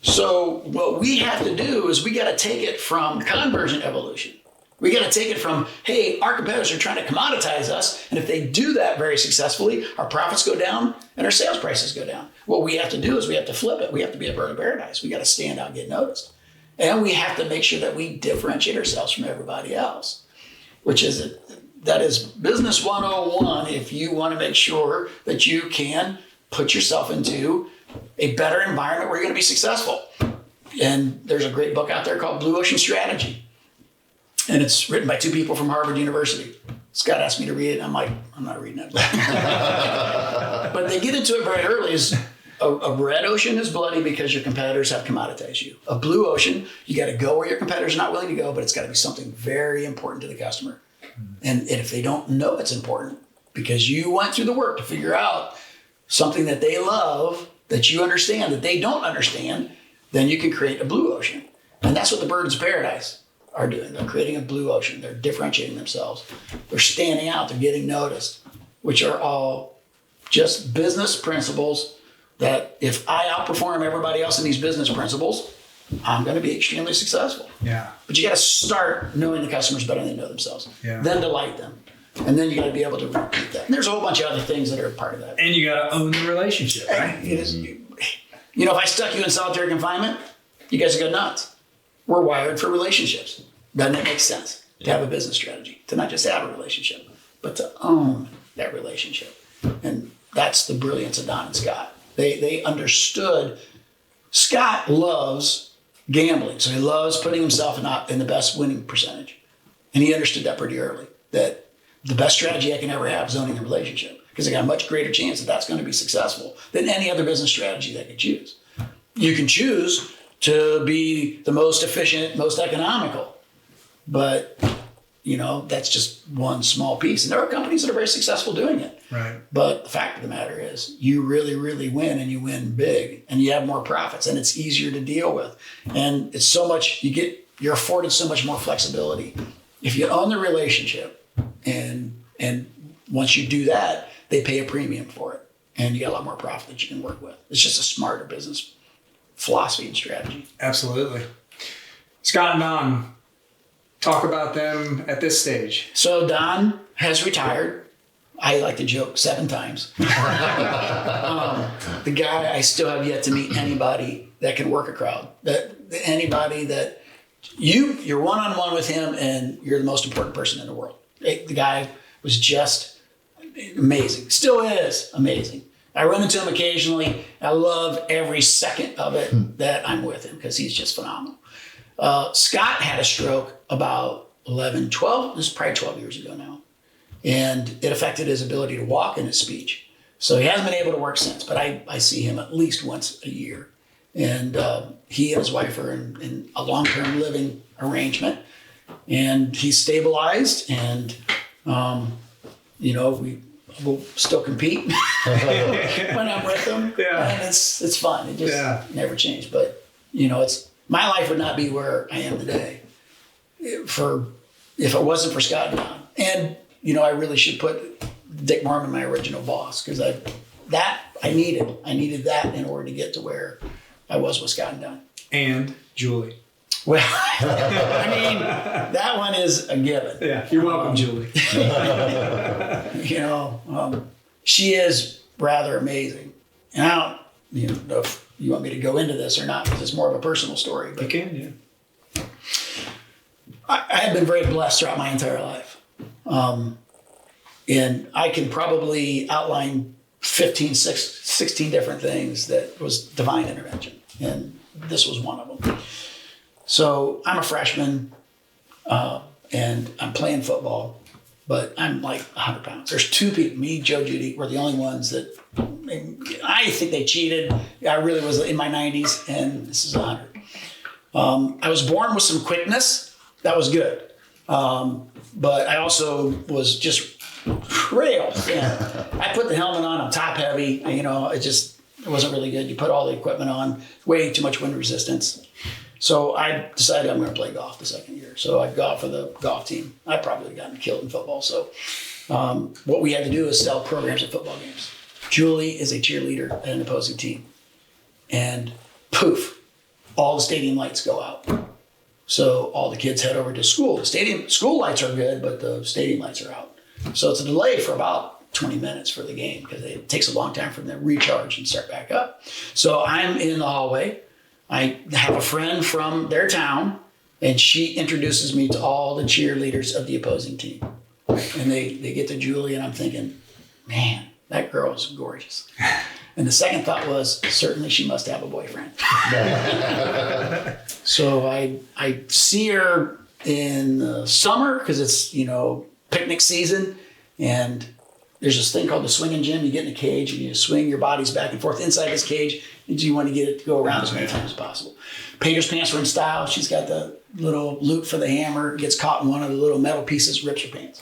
So what we have to do is we got to take it from convergent evolution. We got to take it from, hey, our competitors are trying to commoditize us, and if they do that very successfully, our profits go down and our sales prices go down. What we have to do is we have to flip it. We have to be a bird of paradise. We got to stand out and get noticed. And we have to make sure that we differentiate ourselves from everybody else, that is business 101 if you want to make sure that you can put yourself into a better environment where you're going to be successful. And there's a great book out there called Blue Ocean Strategy. And it's written by two people from Harvard University. Scott asked me to read it. I'm like, I'm not reading that book. But they get into it very early. A red ocean is bloody because your competitors have commoditized you. A blue ocean, you got to go where your competitors are not willing to go, but it's got to be something very important to the customer. And if they don't know it's important, because you went through the work to figure out something that they love, that you understand, that they don't understand, then you can create a blue ocean. And that's what the birds of paradise are doing. They're creating a blue ocean. They're differentiating themselves. They're standing out. They're getting noticed, which are all just business principles that if I outperform everybody else in these business principles, I'm going to be extremely successful. Yeah. But you got to start knowing the customers better than they know themselves. Yeah. Then delight them. And then you got to be able to repeat that. And there's a whole bunch of other things that are part of that. And you got to own the relationship, right? It is. If I stuck you in solitary confinement, you guys would go nuts. We're wired for relationships. Doesn't it make sense to have a business strategy, to not just have a relationship, but to own that relationship? And that's the brilliance of Don and Scott. They understood. Scott loves gambling, so he loves putting himself in the best winning percentage. And he understood that pretty early, that the best strategy I can ever have is owning a relationship, because I got a much greater chance that that's going to be successful than any other business strategy that I could choose. You can choose to be the most efficient, most economical, but that's just one small piece. And there are companies that are very successful doing it. Right. But the fact of the matter is, you really, really win, and you win big, and you have more profits, and it's easier to deal with. And it's so much, you're afforded so much more flexibility. If you own the relationship, and once you do that, they pay a premium for it, and you got a lot more profit that you can work with. It's just a smarter business philosophy and strategy. Absolutely. Scott and Don, talk about them at this stage. So Don has retired. I like to joke 7 times. The guy, I still have yet to meet anybody that can work a crowd. Anybody that you're one-on-one with him, and you're the most important person in the world. The guy was just amazing. Still is amazing. I run into him occasionally. I love every second of it that I'm with him, because he's just phenomenal. Scott had a stroke about 11, 12, this is probably 12 years ago now. And it affected his ability to walk and his speech. So he hasn't been able to work since, but I see him at least once a year. And he and his wife are in a long-term living arrangement. And he's stabilized, and, we'll still compete when I'm with him. Yeah. And it's fun. It just never changed. But, my life would not be where I am today if it wasn't for Scott and Don. And, I really should put Dick Mormon, my original boss, because I needed that in order to get to where I was with Scott and Don. And Julie. Well, that one is a given. Yeah, you're welcome, Julie. She is rather amazing. And I don't know if you want me to go into this or not, because it's more of a personal story. But you can, yeah. I have been very blessed throughout my entire life. And I can probably outline 16 different things that was divine intervention. And this was one of them. So I'm a freshman, and I'm playing football, but I'm like 100 pounds. There's 2 people, me, Joe, Judy, were the only ones that, I think they cheated. I really was in my 90s, and this is 100. I was born with some quickness. That was good. But I also was just frail. Yeah. I put the helmet on, I'm top heavy. It wasn't really good. You put all the equipment on, way too much wind resistance. So I decided I'm going to play golf the second year. So I golfed for the golf team. I probably gotten killed in football. So what we had to do is sell programs at football games. Julie is a cheerleader at an opposing team. And poof, all the stadium lights go out. So all the kids head over to school. School lights are good, but the stadium lights are out. So it's a delay for about 20 minutes for the game, because it takes a long time for them to recharge and start back up. So I'm in the hallway. I have a friend from their town, and she introduces me to all the cheerleaders of the opposing team. And they get to Julie, and I'm thinking, man, that girl is gorgeous. And the second thought was, certainly she must have a boyfriend. So I see her in the summer, because it's, picnic season. And there's this thing called the swinging gym. You get in a cage and you swing your bodies back and forth inside this cage. And you want to get it to go around as many times as possible. Painter's pants are in style. She's got the little loop for the hammer, gets caught in one of the little metal pieces, rips her pants.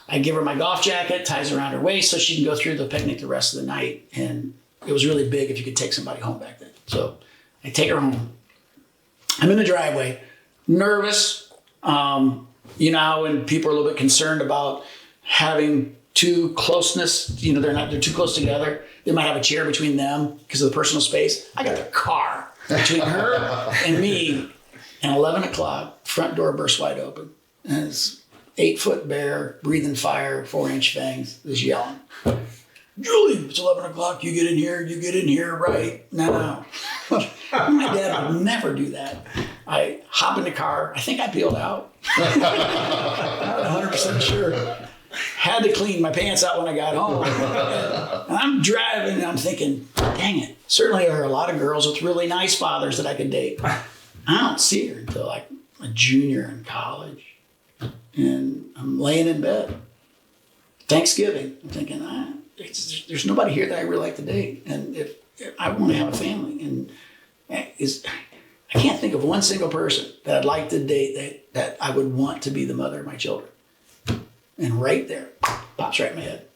I give her my golf jacket, ties around her waist so she can go through the picnic the rest of the night. And it was really big if you could take somebody home back then. So I take her home. I'm in the driveway, nervous. When people are a little bit concerned about having too closeness, they're too close together. They might have a chair between them because of the personal space. I got the car between her and me, and 11 o'clock, front door bursts wide open. And it's 8-foot bear, breathing fire, 4-inch fangs, is yelling. Julie, it's 11 o'clock. You get in here right now. My dad would never do that. I hop in the car. I think I peeled out. Not 100% sure. Had to clean my pants out when I got home. And I'm driving and I'm thinking, dang it. Certainly there are a lot of girls with really nice fathers that I could date. I don't see her until like a junior in college. And I'm laying in bed. Thanksgiving. I'm thinking, there's nobody here that I really like to date. And if I want to have a family. And I can't think of one single person that I'd like to date that I would want to be the mother of my children. And right there, pops right in my head,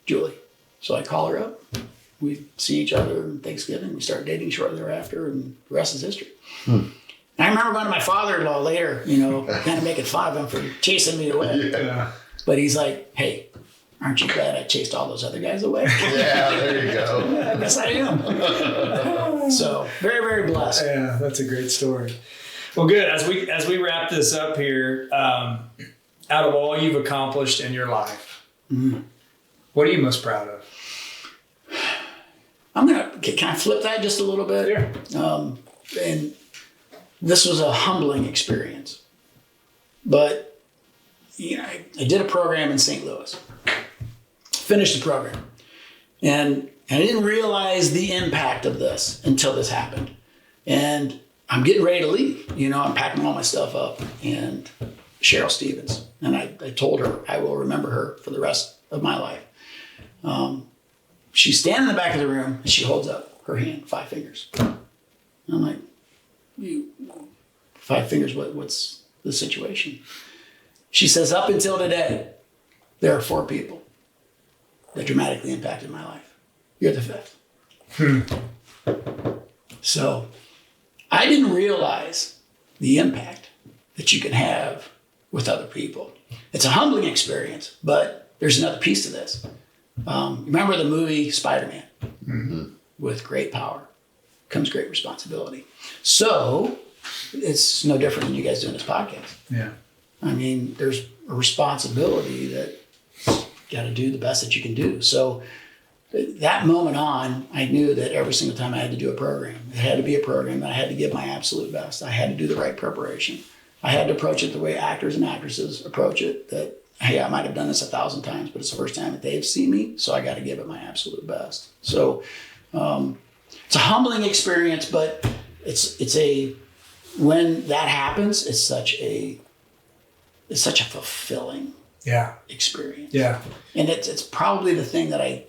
Julie. So I call her up. We see each other on Thanksgiving. We start dating shortly thereafter, and the rest is history. And I remember going to my father-in-law later, kind of making fun of him for chasing me away. Yeah. But he's like, hey, aren't you glad I chased all those other guys away? Yeah, there you go. I guess I am. So very, very blessed. Yeah, that's a great story. Well, good. As we wrap this up here, out of all you've accomplished in your life, what are you most proud of? I'm going to kind of flip that just a little bit. Yeah. And this was a humbling experience. But, I did a program in St. Louis. Finished the program. And I didn't realize the impact of this until this happened. And I'm getting ready to leave. I'm packing all my stuff up. And Cheryl Stevens. And I told her I will remember her for the rest of my life. She's standing in the back of the room and she holds up her hand, 5 fingers. And I'm like, 5 fingers, what's the situation? She says, up until today, there are 4 people that dramatically impacted my life. You're the 5th. So I didn't realize the impact that you can have with other people. It's a humbling experience, but there's another piece to this. Remember the movie Spider-Man? Mm-hmm. With great power comes great responsibility. So it's no different than you guys doing this podcast. Yeah. I mean, there's a responsibility that you got to do the best that you can do. So that moment on, I knew that every single time I had to do a program, it had to be a program that I had to give my absolute best. I had to do the right preparation. I had to approach it the way actors and actresses approach it, that, hey, I might have done this 1,000 times, but it's the first time that they've seen me, so I got to give it my absolute best. So it's a humbling experience, but when that happens, it's such a fulfilling experience. Yeah. And it's probably the thing that I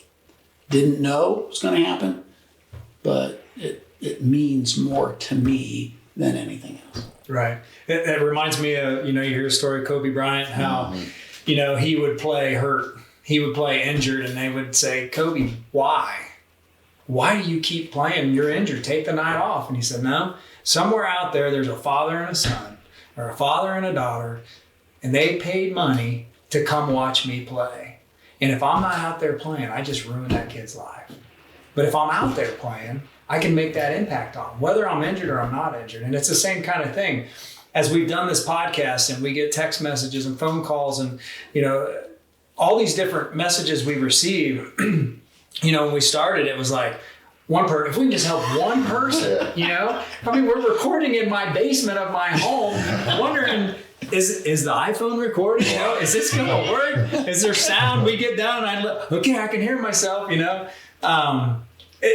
didn't know was going to happen, but it means more to me than anything else. Right. It reminds me of, you hear a story of Kobe Bryant, how, he would play hurt. He would play injured, and they would say, Kobe, why? Why do you keep playing? You're injured. Take the night off. And he said, no, somewhere out there's a father and a son, or a father and a daughter, and they paid money to come watch me play. And if I'm not out there playing, I just ruined that kid's life. But if I'm out there playing, I can make that impact on them, whether I'm injured or I'm not injured. And it's the same kind of thing. As we've done this podcast and we get text messages and phone calls and, all these different messages we receive, when we started, it was like, one person, if we can just help one person, we're recording in my basement of my home, wondering, is the iPhone recording? Is this going to work? Is there sound? We get down and I can hear myself,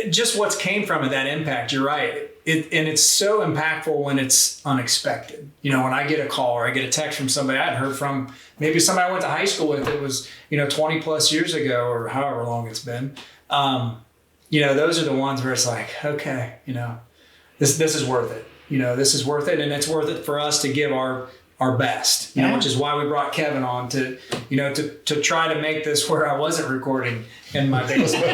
just what's came from it, that impact. You're right. And it's so impactful when it's unexpected. When I get a call or I get a text from somebody I hadn't heard from, maybe somebody I went to high school with, it was, 20 plus years ago or however long it's been. Those are the ones where it's like, okay, this is worth it. This is worth it. And it's worth it for us to give our best, which is why we brought Kevin on to try to make this where I wasn't recording in my basement,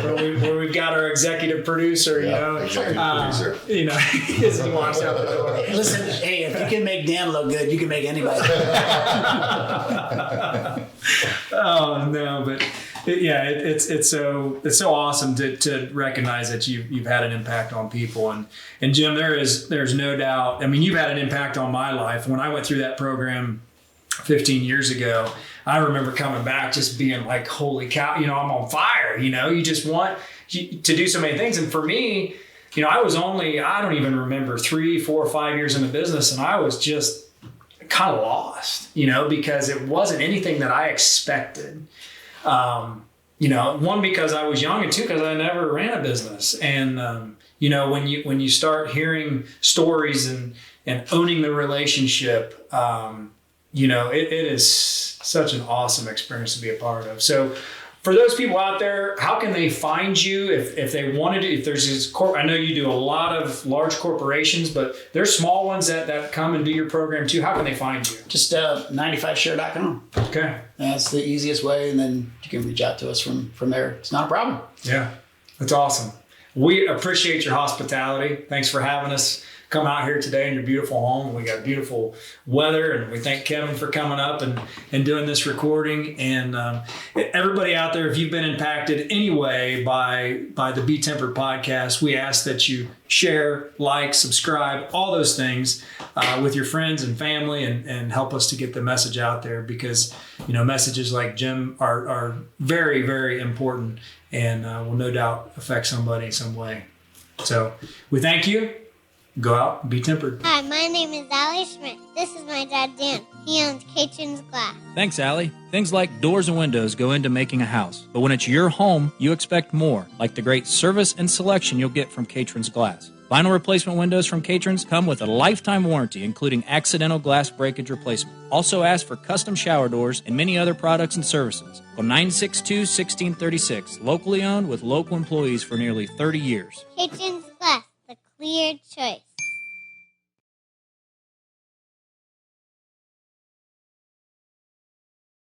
where we've got our executive producer, producer. He walks out the door. Listen, hey, if you can make Dan look good, you can make anybody. Oh no, but it's so awesome to recognize that you've had an impact on people, and Jim, there's no doubt. I mean, you've had an impact on my life. When I went through that program, 15 years ago, I remember coming back just being like, holy cow, I'm on fire. You just want to do so many things. And for me, I was only, I don't even remember 3, 4, 5 years in the business. And I was just kind of lost, because it wasn't anything that I expected. One, because I was young, and two, because I never ran a business. And, when you start hearing stories and owning the relationship, it is such an awesome experience to be a part of. So for those people out there, how can they find you if they wanted to, if there's this I know you do a lot of large corporations, but there's small ones that come and do your program too. How can they find you? Just 95share.com. Okay. That's the easiest way. And then you can reach out to us from there. It's not a problem. Yeah, that's awesome. We appreciate your hospitality. Thanks for having us come out here today in your beautiful home. We got beautiful weather, and we thank Kevin for coming up and doing this recording. And everybody out there, if you've been impacted anyway by the BeTempered podcast, we ask that you share, like, subscribe, all those things with your friends and family, and help us to get the message out there, because messages like Jim are very, very important, and will no doubt affect somebody in some way. So we thank you. Go out and be tempered. Hi, my name is Allie Schmidt. This is my dad, Dan. He owns Caitlin's Glass. Thanks, Allie. Things like doors and windows go into making a house. But when it's your home, you expect more, like the great service and selection you'll get from Caitlin's Glass. Vinyl replacement windows from Caitlin's come with a lifetime warranty, including accidental glass breakage replacement. Also ask for custom shower doors and many other products and services. Call 962-1636. Locally owned with local employees for nearly 30 years. Caitlin's Glass, the clear choice.